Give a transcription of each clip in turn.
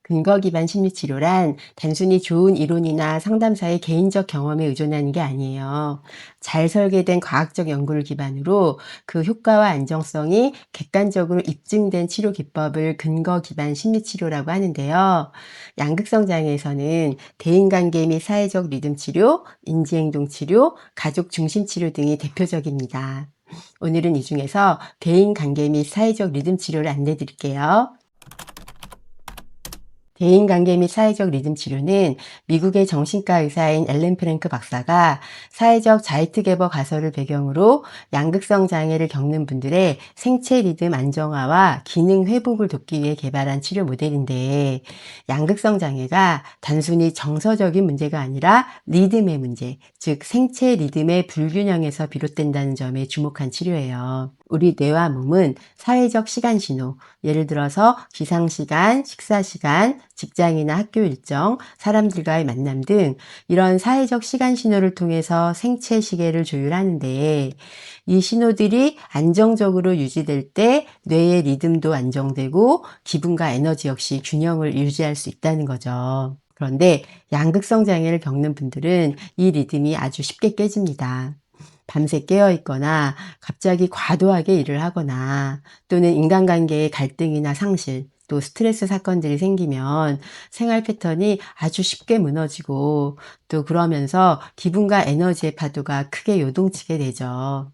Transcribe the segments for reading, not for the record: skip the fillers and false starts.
근거 기반 심리 치료란 단순히 좋은 이론이나 상담사의 개인적 경험에 의존하는 게 아니에요. 잘 설계된 과학적 연구를 기반으로 그 효과와 안정성이 객관적으로 입증된 치료 기법을 근거 기반 심리 치료라고 하는데요. 양극성 장애에서는 대인관계 및 사회적 리듬 치료, 인지행동 치료, 가족 중심 치료 등이 대표적입니다. 오늘은 이 중에서 대인관계 및 사회적 리듬 치료를 안내 드릴게요. 대인관계 및 사회적 리듬 치료는 미국의 정신과 의사인 앨런 프랭크 박사가 사회적 자이트게버 가설을 배경으로 양극성 장애를 겪는 분들의 생체 리듬 안정화와 기능 회복을 돕기 위해 개발한 치료 모델인데, 양극성 장애가 단순히 정서적인 문제가 아니라 리듬의 문제, 즉 생체 리듬의 불균형에서 비롯된다는 점에 주목한 치료예요. 우리 뇌와 몸은 사회적 시간 신호, 예를 들어서 기상시간, 식사시간, 직장이나 학교 일정, 사람들과의 만남 등 이런 사회적 시간 신호를 통해서 생체 시계를 조율하는데, 이 신호들이 안정적으로 유지될 때 뇌의 리듬도 안정되고 기분과 에너지 역시 균형을 유지할 수 있다는 거죠. 그런데 양극성 장애를 겪는 분들은 이 리듬이 아주 쉽게 깨집니다. 밤새 깨어 있거나 갑자기 과도하게 일을 하거나 또는 인간관계의 갈등이나 상실, 또 스트레스 사건들이 생기면 생활 패턴이 아주 쉽게 무너지고, 또 그러면서 기분과 에너지의 파도가 크게 요동치게 되죠.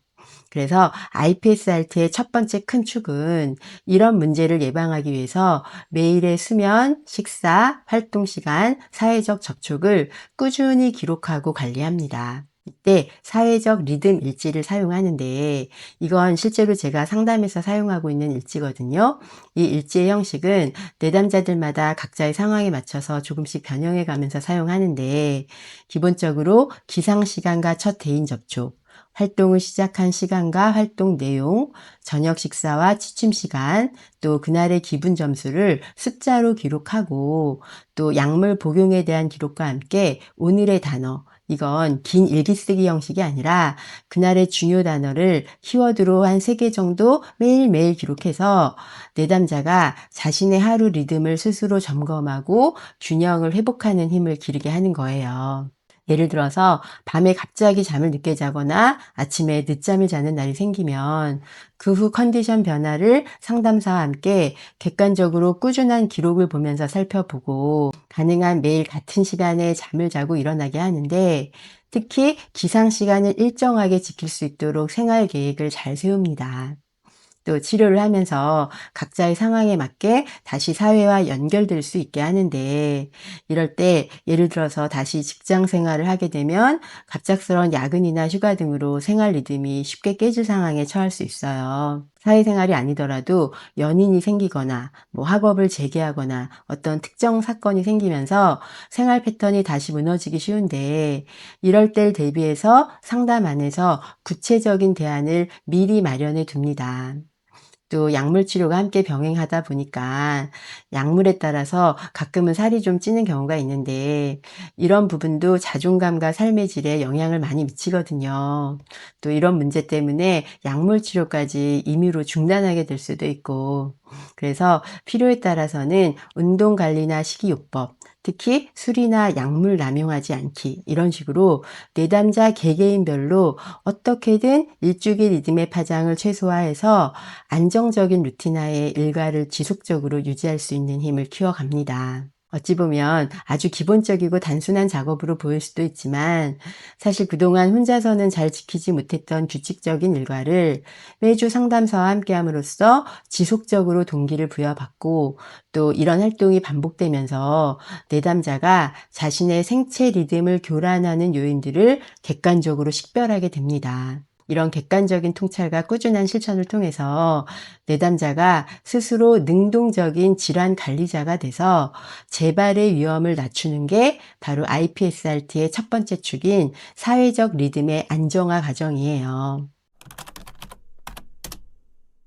그래서 IPSRT의 첫 번째 큰 축은 이런 문제를 예방하기 위해서 매일의 수면, 식사, 활동 시간, 사회적 접촉을 꾸준히 기록하고 관리합니다. 이때 사회적 리듬 일지를 사용하는데, 이건 실제로 제가 상담에서 사용하고 있는 일지거든요. 이 일지의 형식은 내담자들마다 각자의 상황에 맞춰서 조금씩 변형해 가면서 사용하는데, 기본적으로 기상시간과 첫 대인 접촉, 활동을 시작한 시간과 활동 내용, 저녁 식사와 취침 시간, 또 그날의 기분 점수를 숫자로 기록하고, 또 약물 복용에 대한 기록과 함께 오늘의 단어, 이건 긴 일기 쓰기 형식이 아니라 그날의 중요 단어를 키워드로 한 3개 정도 매일매일 기록해서 내담자가 자신의 하루 리듬을 스스로 점검하고 균형을 회복하는 힘을 기르게 하는 거예요. 예를 들어서 밤에 갑자기 잠을 늦게 자거나 아침에 늦잠을 자는 날이 생기면 그 후 컨디션 변화를 상담사와 함께 객관적으로 꾸준한 기록을 보면서 살펴보고, 가능한 매일 같은 시간에 잠을 자고 일어나게 하는데, 특히 기상 시간을 일정하게 지킬 수 있도록 생활 계획을 잘 세웁니다. 또 치료를 하면서 각자의 상황에 맞게 다시 사회와 연결될 수 있게 하는데, 이럴 때 예를 들어서 다시 직장 생활을 하게 되면 갑작스러운 야근이나 휴가 등으로 생활 리듬이 쉽게 깨질 상황에 처할 수 있어요. 사회생활이 아니더라도 연인이 생기거나 학업을 재개하거나 어떤 특정 사건이 생기면서 생활 패턴이 다시 무너지기 쉬운데, 이럴 때를 대비해서 상담 안에서 구체적인 대안을 미리 마련해 둡니다. 또 약물 치료가 함께 병행하다 보니까 약물에 따라서 가끔은 살이 좀 찌는 경우가 있는데, 이런 부분도 자존감과 삶의 질에 영향을 많이 미치거든요. 또 이런 문제 때문에 약물 치료까지 임의로 중단하게 될 수도 있고, 그래서 필요에 따라서는 운동 관리나 식이요법, 특히 술이나 약물 남용하지 않기, 이런 식으로 내담자 개개인별로 어떻게든 일주기 리듬의 파장을 최소화해서 안정적인 루틴하에 일과를 지속적으로 유지할 수 있는 힘을 키워갑니다. 어찌 보면 아주 기본적이고 단순한 작업으로 보일 수도 있지만, 사실 그동안 혼자서는 잘 지키지 못했던 규칙적인 일과를 매주 상담사와 함께함으로써 지속적으로 동기를 부여받고, 또 이런 활동이 반복되면서 내담자가 자신의 생체 리듬을 교란하는 요인들을 객관적으로 식별하게 됩니다. 이런 객관적인 통찰과 꾸준한 실천을 통해서 내담자가 스스로 능동적인 질환 관리자가 돼서 재발의 위험을 낮추는 게 바로 IPSRT의 첫 번째 축인 사회적 리듬의 안정화 과정이에요.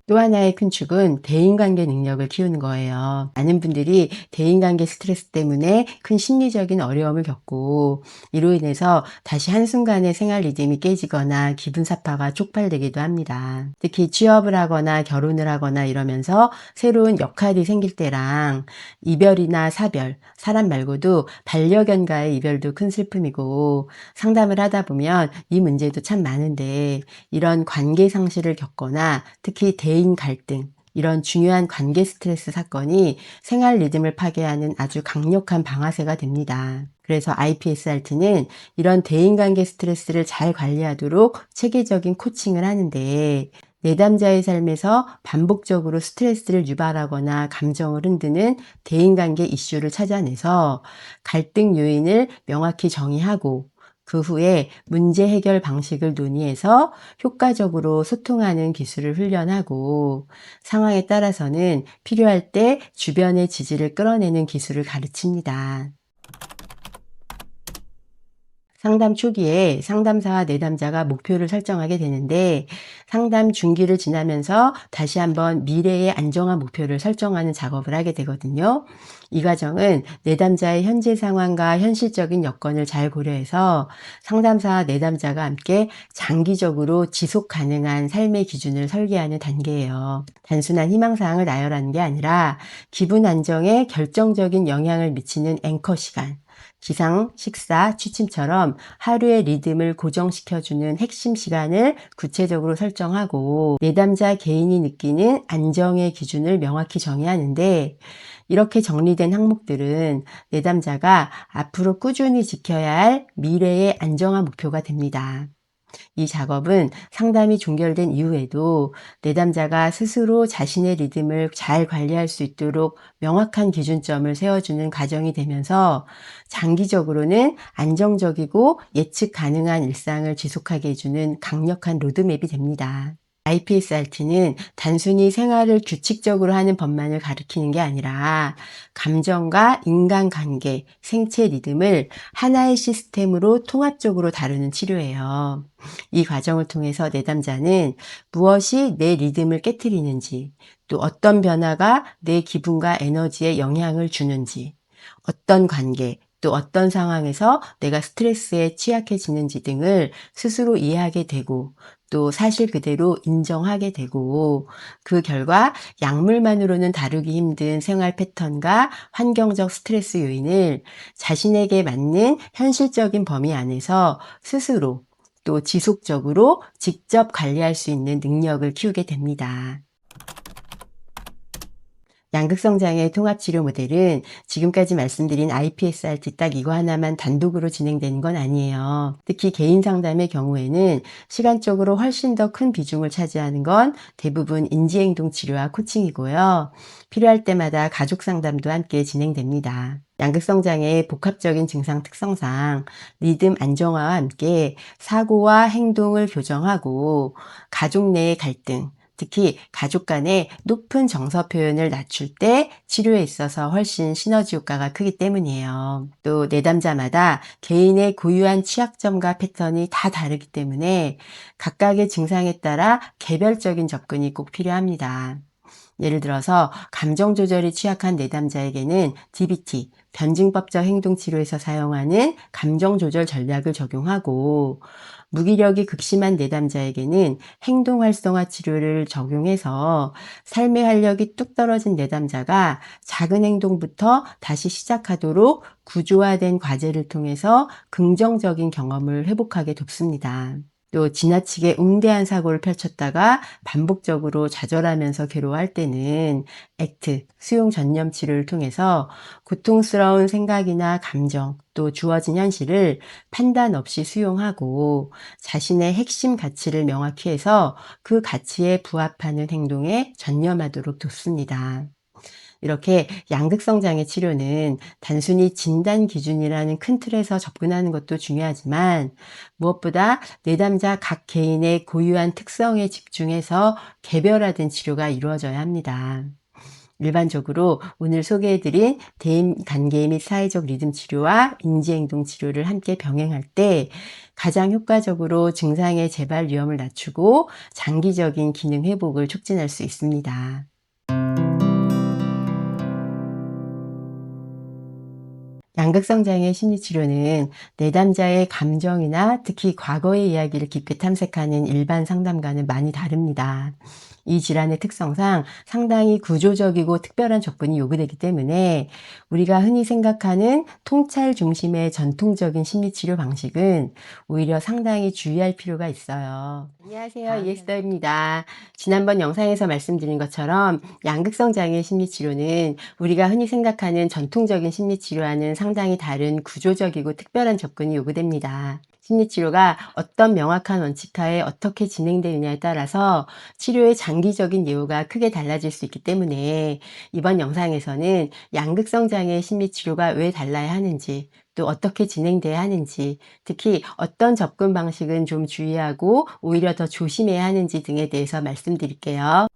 또 하나의 큰 축은 대인관계 능력을 키우는 거예요. 많은 분들이 대인관계 스트레스 때문에 큰 심리적인 어려움을 겪고 이로 인해서 다시 한순간에 생활 리듬이 깨지거나 기분 사파가 촉발되기도 합니다. 특히 취업을 하거나 결혼을 하거나 이러면서 새로운 역할이 생길 때랑 이별이나 사별, 사람 말고도 반려견과의 이별도 큰 슬픔이고 상담을 하다 보면 이 문제도 참 많은데 이런 관계 상실을 겪거나 특히 대인 갈등, 이런 중요한 관계 스트레스 사건이 생활 리듬을 파괴하는 아주 강력한 방아쇠가 됩니다. 그래서 IPSRT는 이런 대인관계 스트레스를 잘 관리하도록 체계적인 코칭을 하는데 내담자의 삶에서 반복적으로 스트레스를 유발하거나 감정을 흔드는 대인관계 이슈를 찾아내서 갈등 요인을 명확히 정의하고 그 후에 문제 해결 방식을 논의해서 효과적으로 소통하는 기술을 훈련하고 상황에 따라서는 필요할 때 주변의 지지를 끌어내는 기술을 가르칩니다. 상담 초기에 상담사와 내담자가 목표를 설정하게 되는데 상담 중기를 지나면서 다시 한번 미래의 안정한 목표를 설정하는 작업을 하게 되거든요. 이 과정은 내담자의 현재 상황과 현실적인 여건을 잘 고려해서 상담사와 내담자가 함께 장기적으로 지속 가능한 삶의 기준을 설계하는 단계예요. 단순한 희망사항을 나열하는 게 아니라 기분 안정에 결정적인 영향을 미치는 앵커 시간, 기상, 식사, 취침처럼 하루의 리듬을 고정시켜주는 핵심 시간을 구체적으로 설정하고 내담자 개인이 느끼는 안정의 기준을 명확히 정의하는데 이렇게 정리된 항목들은 내담자가 앞으로 꾸준히 지켜야 할 미래의 안정한 목표가 됩니다. 이 작업은 상담이 종결된 이후에도 내담자가 스스로 자신의 리듬을 잘 관리할 수 있도록 명확한 기준점을 세워주는 과정이 되면서 장기적으로는 안정적이고 예측 가능한 일상을 지속하게 해주는 강력한 로드맵이 됩니다. IPSRT는 단순히 생활을 규칙적으로 하는 법만을 가리키는 게 아니라 감정과 인간관계, 생체 리듬을 하나의 시스템으로 통합적으로 다루는 치료예요. 이 과정을 통해서 내담자는 무엇이 내 리듬을 깨트리는지, 또 어떤 변화가 내 기분과 에너지에 영향을 주는지, 어떤 관계, 또 어떤 상황에서 내가 스트레스에 취약해지는지 등을 스스로 이해하게 되고 또 사실 그대로 인정하게 되고 그 결과 약물만으로는 다루기 힘든 생활 패턴과 환경적 스트레스 요인을 자신에게 맞는 현실적인 범위 안에서 스스로 또 지속적으로 직접 관리할 수 있는 능력을 키우게 됩니다. 양극성장애 통합치료 모델은 지금까지 말씀드린 IPSRT 딱 이거 하나만 단독으로 진행되는 건 아니에요. 특히 개인 상담의 경우에는 시간적으로 훨씬 더 큰 비중을 차지하는 건 대부분 인지행동 치료와 코칭이고요. 필요할 때마다 가족 상담도 함께 진행됩니다. 양극성장애의 복합적인 증상 특성상 리듬 안정화와 함께 사고와 행동을 교정하고 가족 내의 갈등, 특히 가족 간의 높은 정서 표현을 낮출 때 치료에 있어서 훨씬 시너지 효과가 크기 때문이에요. 또 내담자마다 개인의 고유한 취약점과 패턴이 다 다르기 때문에 각각의 증상에 따라 개별적인 접근이 꼭 필요합니다. 예를 들어서 감정 조절이 취약한 내담자에게는 DBT, 변증법적 행동치료에서 사용하는 감정 조절 전략을 적용하고 무기력이 극심한 내담자에게는 행동 활성화 치료를 적용해서 삶의 활력이 뚝 떨어진 내담자가 작은 행동부터 다시 시작하도록 구조화된 과제를 통해서 긍정적인 경험을 회복하게 돕습니다. 또 지나치게 웅대한 사고를 펼쳤다가 반복적으로 좌절하면서 괴로워할 때는 액트, 수용 전념 치료를 통해서 고통스러운 생각이나 감정, 또 주어진 현실을 판단 없이 수용하고 자신의 핵심 가치를 명확히 해서 그 가치에 부합하는 행동에 전념하도록 돕습니다. 이렇게 양극성 장애 치료는 단순히 진단 기준이라는 큰 틀에서 접근하는 것도 중요하지만 무엇보다 내담자 각 개인의 고유한 특성에 집중해서 개별화된 치료가 이루어져야 합니다. 일반적으로 오늘 소개해드린 대인 관계 및 사회적 리듬 치료와 인지행동 치료를 함께 병행할 때 가장 효과적으로 증상의 재발 위험을 낮추고 장기적인 기능 회복을 촉진할 수 있습니다. 양극성 장애 심리치료는 내담자의 감정이나 특히 과거의 이야기를 깊게 탐색하는 일반 상담과는 많이 다릅니다. 이 질환의 특성상 상당히 구조적이고 특별한 접근이 요구되기 때문에 우리가 흔히 생각하는 통찰 중심의 전통적인 심리치료 방식은 오히려 상당히 주의할 필요가 있어요. 안녕하세요. 이해스더입니다. 지난번 영상에서 말씀드린 것처럼 양극성 장애 심리치료는 우리가 흔히 생각하는 전통적인 심리치료와는 상당히 다른 구조적이고 특별한 접근이 요구됩니다. 심리치료가 어떤 명확한 원칙하에 어떻게 진행되느냐에 따라서 치료의 장기적인 예후가 크게 달라질 수 있기 때문에 이번 영상에서는 양극성 장애 심리치료가 왜 달라야 하는지, 또 어떻게 진행돼야 하는지, 특히 어떤 접근 방식은 좀 주의하고 오히려 더 조심해야 하는지 등에 대해서 말씀드릴게요.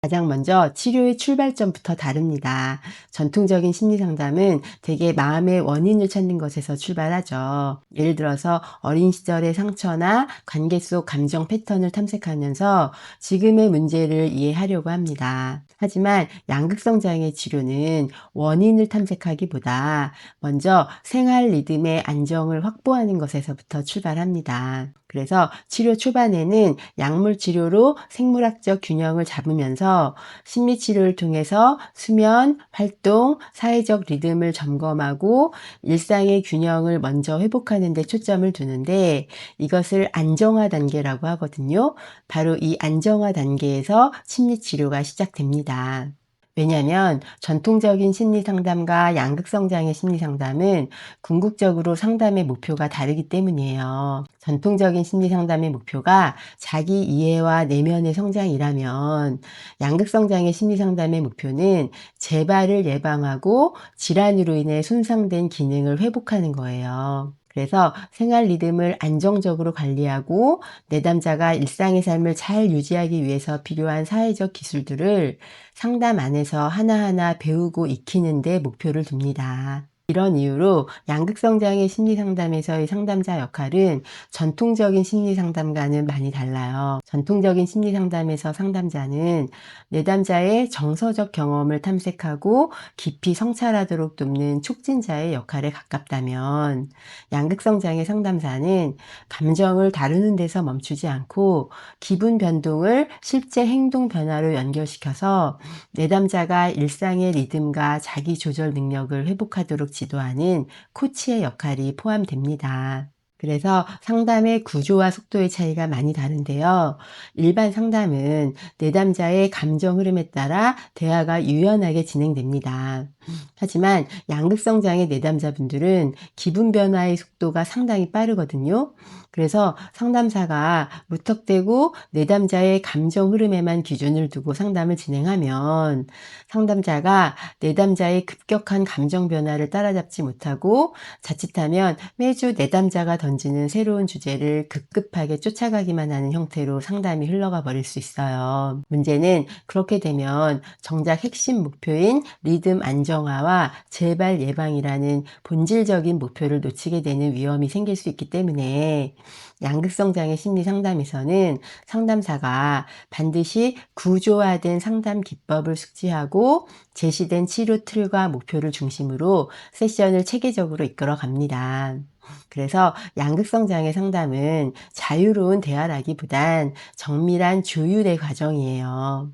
가장 먼저 치료의 출발점부터 다릅니다. 전통적인 심리상담은 대개 마음의 원인을 찾는 것에서 출발하죠. 예를 들어서 어린 시절의 상처나 관계 속 감정 패턴을 탐색하면서 지금의 문제를 이해하려고 합니다. 하지만 양극성 장애 치료는 원인을 탐색하기보다 먼저 생활 리듬의 안정을 확보하는 것에서부터 출발합니다. 그래서 치료 초반에는 약물 치료로 생물학적 균형을 잡으면서 심리 치료를 통해서 수면, 활동, 사회적 리듬을 점검하고 일상의 균형을 먼저 회복하는 데 초점을 두는데 이것을 안정화 단계라고 하거든요. 바로 이 안정화 단계에서 심리 치료가 시작됩니다. 왜냐하면 전통적인 심리 상담과 양극성 장애 심리 상담은 궁극적으로 상담의 목표가 다르기 때문이에요. 전통적인 심리 상담의 목표가 자기 이해와 내면의 성장이라면 양극성 장애 심리 상담의 목표는 재발을 예방하고 질환으로 인해 손상된 기능을 회복하는 거예요. 그래서 생활 리듬을 안정적으로 관리하고 내담자가 일상의 삶을 잘 유지하기 위해서 필요한 사회적 기술들을 상담 안에서 하나하나 배우고 익히는 데 목표를 둡니다. 이런 이유로 양극성 장애 심리 상담에서의 상담자 역할은 전통적인 심리 상담과는 많이 달라요. 전통적인 심리 상담에서 상담자는 내담자의 정서적 경험을 탐색하고 깊이 성찰하도록 돕는 촉진자의 역할에 가깝다면 양극성 장애 상담사는 감정을 다루는 데서 멈추지 않고 기분 변동을 실제 행동 변화로 연결시켜서 내담자가 일상의 리듬과 자기 조절 능력을 회복하도록 지도하는 코치의 역할이 포함됩니다. 그래서 상담의 구조와 속도의 차이가 많이 다른데요. 일반 상담은 내담자의 감정 흐름에 따라 대화가 유연하게 진행됩니다. 하지만 양극성 장애 내담자분들은 기분 변화의 속도가 상당히 빠르거든요. 그래서 상담사가 무턱대고 내담자의 감정 흐름에만 기준을 두고 상담을 진행하면 상담자가 내담자의 급격한 감정 변화를 따라잡지 못하고 자칫하면 매주 내담자가 던지는 새로운 주제를 급급하게 쫓아가기만 하는 형태로 상담이 흘러가 버릴 수 있어요. 문제는 그렇게 되면 정작 핵심 목표인 리듬 안정화와 재발 예방이라는 본질적인 목표를 놓치게 되는 위험이 생길 수 있기 때문에 양극성 장애 심리 상담에서는 상담사가 반드시 구조화된 상담 기법을 숙지하고 제시된 치료 틀과 목표를 중심으로 세션을 체계적으로 이끌어 갑니다. 그래서 양극성 장애 상담은 자유로운 대화라기보단 정밀한 조율의 과정이에요.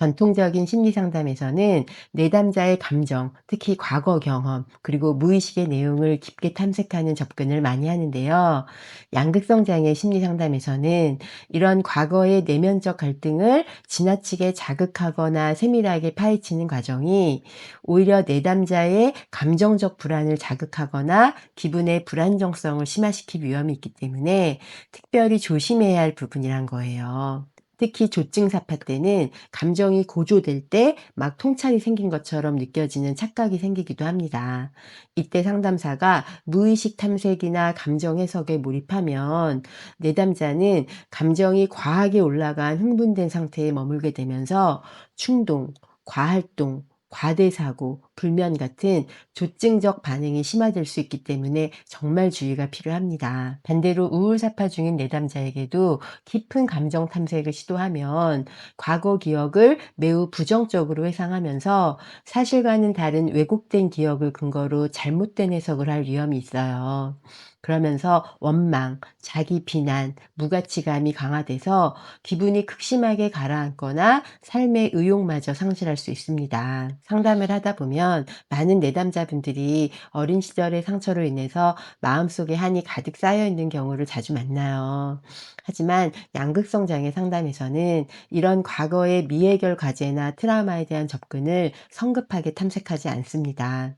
전통적인 심리 상담에서는 내담자의 감정, 특히 과거 경험, 그리고 무의식의 내용을 깊게 탐색하는 접근을 많이 하는데요. 양극성 장애 심리 상담에서는 이런 과거의 내면적 갈등을 지나치게 자극하거나 세밀하게 파헤치는 과정이 오히려 내담자의 감정적 불안을 자극하거나 기분의 불안정성을 심화시킬 위험이 있기 때문에 특별히 조심해야 할 부분이란 거예요. 특히 조증사파 때는 감정이 고조될 때 막 통찰이 생긴 것처럼 느껴지는 착각이 생기기도 합니다. 이때 상담사가 무의식 탐색이나 감정 해석에 몰입하면 내담자는 감정이 과하게 올라간 흥분된 상태에 머물게 되면서 충동, 과활동, 과대사고, 불면 같은 조증적 반응이 심화될 수 있기 때문에 정말 주의가 필요합니다. 반대로 우울사파 중인 내담자에게도 깊은 감정 탐색을 시도하면 과거 기억을 매우 부정적으로 회상하면서 사실과는 다른 왜곡된 기억을 근거로 잘못된 해석을 할 위험이 있어요. 그러면서 원망, 자기 비난, 무가치감이 강화돼서 기분이 극심하게 가라앉거나 삶의 의욕마저 상실할 수 있습니다. 상담을 하다 보면 많은 내담자분들이 어린 시절의 상처로 인해서 마음속에 한이 가득 쌓여 있는 경우를 자주 만나요. 하지만 양극성 장애 상담에서는 이런 과거의 미해결 과제나 트라우마에 대한 접근을 성급하게 탐색하지 않습니다.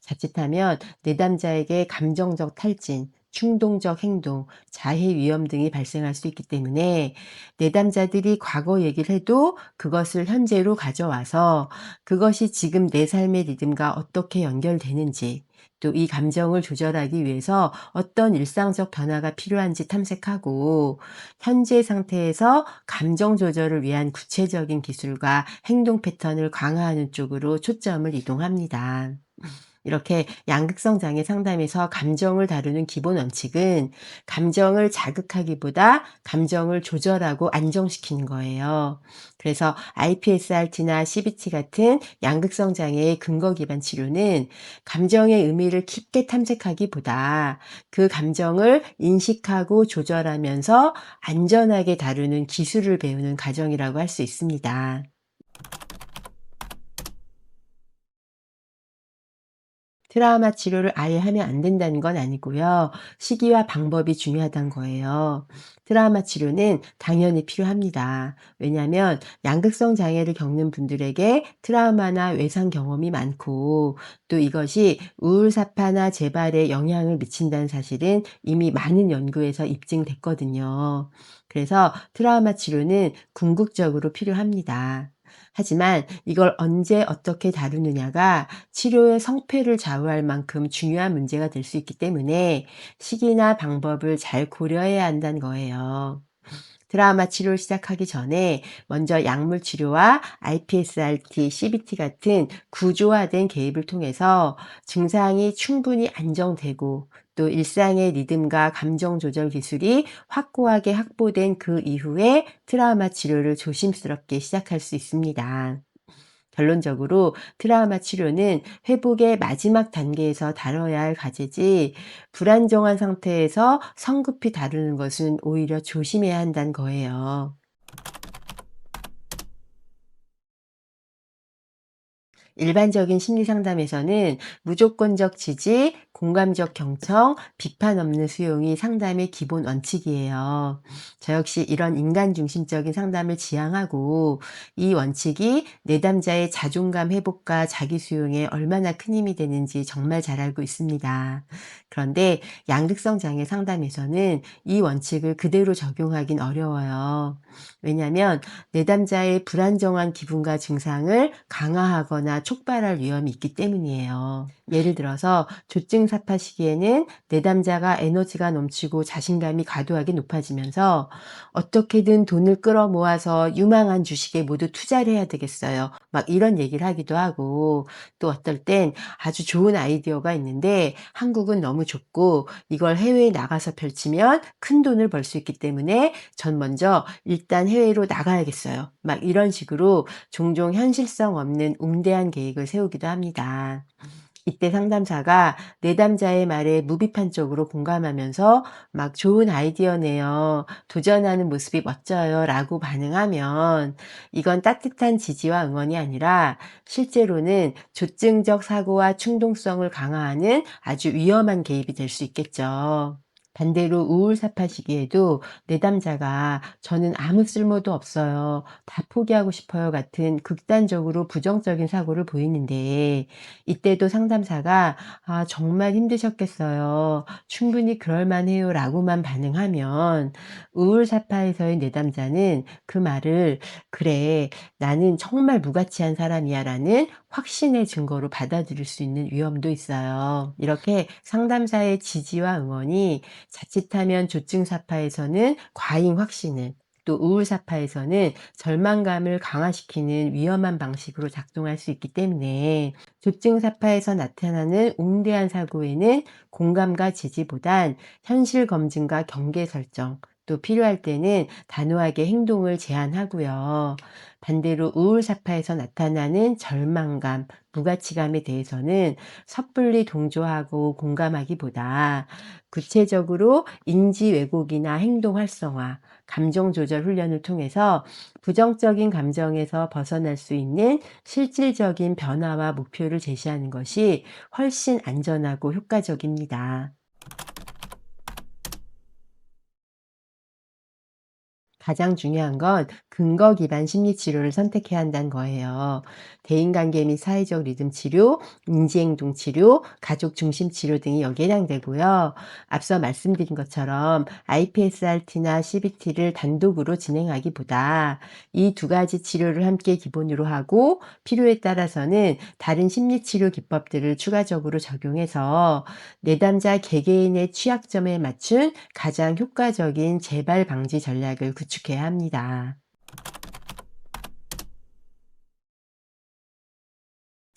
자칫하면 내담자에게 감정적 탈진, 충동적 행동, 자해 위험 등이 발생할 수 있기 때문에 내담자들이 과거 얘기를 해도 그것을 현재로 가져와서 그것이 지금 내 삶의 리듬과 어떻게 연결되는지, 또 이 감정을 조절하기 위해서 어떤 일상적 변화가 필요한지 탐색하고 현재 상태에서 감정 조절을 위한 구체적인 기술과 행동 패턴을 강화하는 쪽으로 초점을 이동합니다. 이렇게 양극성 장애 상담에서 감정을 다루는 기본 원칙은 감정을 자극하기보다 감정을 조절하고 안정시키는 거예요. 그래서 IPSRT나 CBT 같은 양극성 장애의 근거 기반 치료는 감정의 의미를 깊게 탐색하기보다 그 감정을 인식하고 조절하면서 안전하게 다루는 기술을 배우는 과정이라고 할 수 있습니다. 트라우마 치료를 아예 하면 안 된다는 건 아니고요. 시기와 방법이 중요하다는 거예요. 트라우마 치료는 당연히 필요합니다. 왜냐하면 양극성 장애를 겪는 분들에게 트라우마나 외상 경험이 많고 또 이것이 우울사파나 재발에 영향을 미친다는 사실은 이미 많은 연구에서 입증됐거든요. 그래서 트라우마 치료는 궁극적으로 필요합니다. 하지만 이걸 언제 어떻게 다루느냐가 치료의 성패를 좌우할 만큼 중요한 문제가 될 수 있기 때문에 시기나 방법을 잘 고려해야 한다는 거예요. 트라우마 치료를 시작하기 전에 먼저 약물 치료와 IPSRT, CBT 같은 구조화된 개입을 통해서 증상이 충분히 안정되고 또 일상의 리듬과 감정 조절 기술이 확고하게 확보된 그 이후에 트라우마 치료를 조심스럽게 시작할 수 있습니다. 결론적으로 트라우마 치료는 회복의 마지막 단계에서 다뤄야 할 과제지 불안정한 상태에서 성급히 다루는 것은 오히려 조심해야 한다는 거예요. 일반적인 심리 상담에서는 무조건적 지지, 공감적 경청, 비판 없는 수용이 상담의 기본 원칙이에요. 저 역시 이런 인간 중심적인 상담을 지향하고 이 원칙이 내담자의 자존감 회복과 자기 수용에 얼마나 큰 힘이 되는지 정말 잘 알고 있습니다. 그런데 양극성 장애 상담에서는 이 원칙을 그대로 적용하긴 어려워요. 왜냐하면 내담자의 불안정한 기분과 증상을 강화하거나 촉발할 위험이 있기 때문이에요. 예를 들어서 조증사파 시기에는 내담자가 에너지가 넘치고 자신감이 과도하게 높아지면서 어떻게든 돈을 끌어모아서 유망한 주식에 모두 투자를 해야 되겠어요. 막 이런 얘기를 하기도 하고 또 어떨 땐 아주 좋은 아이디어가 있는데 한국은 너무 좁고 이걸 해외에 나가서 펼치면 큰 돈을 벌 수 있기 때문에 전 먼저 일단 해외로 나가야겠어요. 막 이런 식으로 종종 현실성 없는 웅대한 계획을 세우기도 합니다. 이때 상담사가 내담자의 말에 무비판적으로 공감하면서 막 좋은 아이디어네요. 도전하는 모습이 멋져요. 라고 반응하면 이건 따뜻한 지지와 응원이 아니라 실제로는 조증적 사고와 충동성을 강화하는 아주 위험한 개입이 될 수 있겠죠. 반대로 우울사파 시기에도 내담자가 "저는 아무 쓸모도 없어요. 다 포기하고 싶어요." 같은 극단적으로 부정적인 사고를 보이는데, 이때도 상담사가 "아 정말 힘드셨겠어요. 충분히 그럴 만해요." 라고만 반응하면 우울사파에서의 내담자는 그 말을 "그래, 나는 정말 무가치한 사람이야." 라는 확신의 증거로 받아들일 수 있는 위험도 있어요. 이렇게 상담사의 지지와 응원이 자칫하면 조증사파에서는 과잉 확신을, 또 우울사파에서는 절망감을 강화시키는 위험한 방식으로 작동할 수 있기 때문에, 조증사파에서 나타나는 웅대한 사고에는 공감과 지지보단 현실 검증과 경계 설정, 또 필요할 때는 단호하게 행동을 제한하고요. 반대로 우울사파에서 나타나는 절망감, 무가치감에 대해서는 섣불리 동조하고 공감하기보다 구체적으로 인지 왜곡이나 행동 활성화, 감정 조절 훈련을 통해서 부정적인 감정에서 벗어날 수 있는 실질적인 변화와 목표를 제시하는 것이 훨씬 안전하고 효과적입니다. 가장 중요한 건 근거 기반 심리 치료를 선택해야 한다는 거예요. 대인관계 및 사회적 리듬 치료, 인지행동 치료, 가족 중심 치료 등이 여기에 해당되고요. 앞서 말씀드린 것처럼 IPSRT나 CBT를 단독으로 진행하기보다 이 두 가지 치료를 함께 기본으로 하고, 필요에 따라서는 다른 심리 치료 기법들을 추가적으로 적용해서 내담자 개개인의 취약점에 맞춘 가장 효과적인 재발 방지 전략을 구축해야 합니다.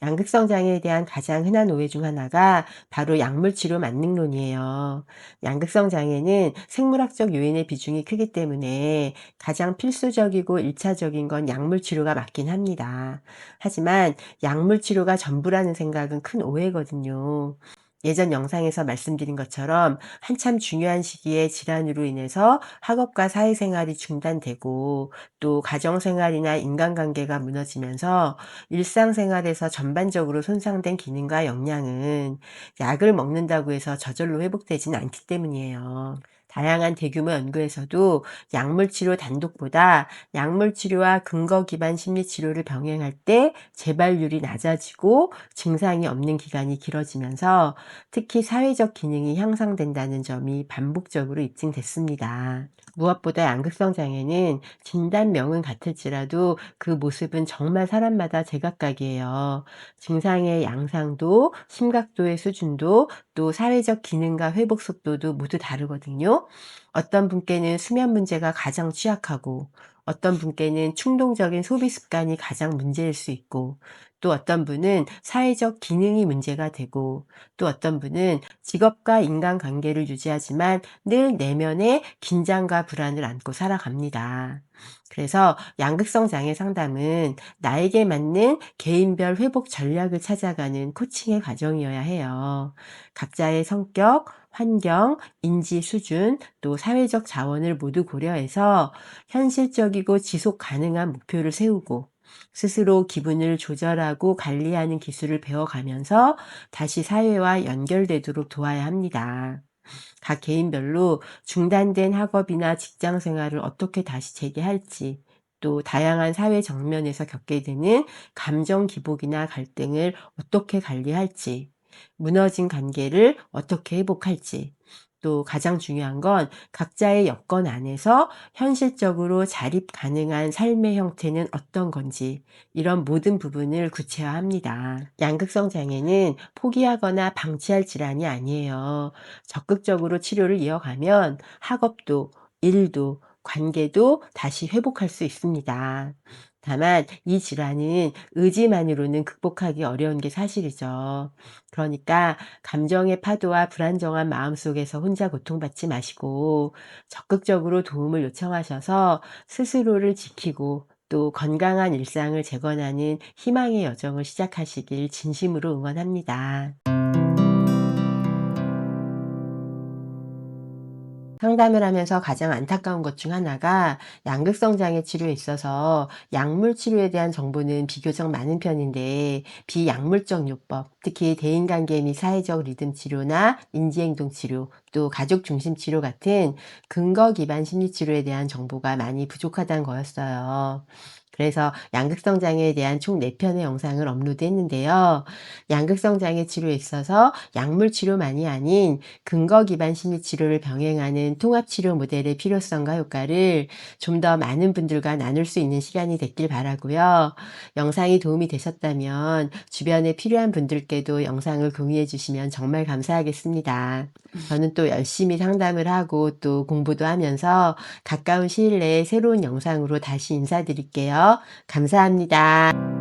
양극성 장애에 대한 가장 흔한 오해 중 하나가 바로 약물 치료 만능론이에요. 양극성 장애는 생물학적 요인의 비중이 크기 때문에 가장 필수적이고 일차적인 건 약물 치료가 맞긴 합니다. 하지만 약물 치료가 전부라는 생각은 큰 오해거든요. 예전 영상에서 말씀드린 것처럼 한참 중요한 시기에 질환으로 인해서 학업과 사회생활이 중단되고, 또 가정생활이나 인간관계가 무너지면서 일상생활에서 전반적으로 손상된 기능과 역량은 약을 먹는다고 해서 저절로 회복되지는 않기 때문이에요. 다양한 대규모 연구에서도 약물 치료 단독보다 약물 치료와 근거 기반 심리 치료를 병행할 때 재발률이 낮아지고 증상이 없는 기간이 길어지면서 특히 사회적 기능이 향상된다는 점이 반복적으로 입증됐습니다. 무엇보다 양극성 장애는 진단명은 같을지라도 그 모습은 정말 사람마다 제각각이에요. 증상의 양상도, 심각도의 수준도, 또 사회적 기능과 회복 속도도 모두 다르거든요. 어떤 분께는 수면 문제가 가장 취약하고, 어떤 분께는 충동적인 소비 습관이 가장 문제일 수 있고, 또 어떤 분은 사회적 기능이 문제가 되고, 또 어떤 분은 직업과 인간관계를 유지하지만 늘 내면에 긴장과 불안을 안고 살아갑니다. 그래서 양극성 장애 상담은 나에게 맞는 개인별 회복 전략을 찾아가는 코칭의 과정이어야 해요. 각자의 성격, 환경, 인지 수준, 또 사회적 자원을 모두 고려해서 현실적이고 지속 가능한 목표를 세우고, 스스로 기분을 조절하고 관리하는 기술을 배워가면서 다시 사회와 연결되도록 도와야 합니다. 각 개인별로 중단된 학업이나 직장 생활을 어떻게 다시 재개할지, 또 다양한 사회 정면에서 겪게 되는 감정 기복이나 갈등을 어떻게 관리할지, 무너진 관계를 어떻게 회복할지, 또 가장 중요한 건 각자의 여건 안에서 현실적으로 자립 가능한 삶의 형태는 어떤 건지, 이런 모든 부분을 구체화합니다. 양극성 장애는 포기하거나 방치할 질환이 아니에요. 적극적으로 치료를 이어가면 학업도, 일도, 관계도 다시 회복할 수 있습니다. 다만 이 질환은 의지만으로는 극복하기 어려운 게 사실이죠. 그러니까 감정의 파도와 불안정한 마음 속에서 혼자 고통받지 마시고, 적극적으로 도움을 요청하셔서 스스로를 지키고 또 건강한 일상을 재건하는 희망의 여정을 시작하시길 진심으로 응원합니다. 상담을 하면서 가장 안타까운 것 중 하나가 양극성 장애 치료에 있어서 약물 치료에 대한 정보는 비교적 많은 편인데 비약물적 요법, 특히 대인관계 및 사회적 리듬 치료나 인지행동 치료, 또 가족 중심 치료 같은 근거 기반 심리 치료에 대한 정보가 많이 부족하다는 거였어요. 그래서 양극성 장애에 대한 총 4편의 영상을 업로드했는데요. 양극성 장애 치료에 있어서 약물 치료만이 아닌 근거 기반 심리 치료를 병행하는 통합 치료 모델의 필요성과 효과를 좀 더 많은 분들과 나눌 수 있는 시간이 됐길 바라고요. 영상이 도움이 되셨다면 주변에 필요한 분들께도 영상을 공유해 주시면 정말 감사하겠습니다. 저는 또 열심히 상담을 하고 또 공부도 하면서 가까운 시일 내에 새로운 영상으로 다시 인사드릴게요. 감사합니다.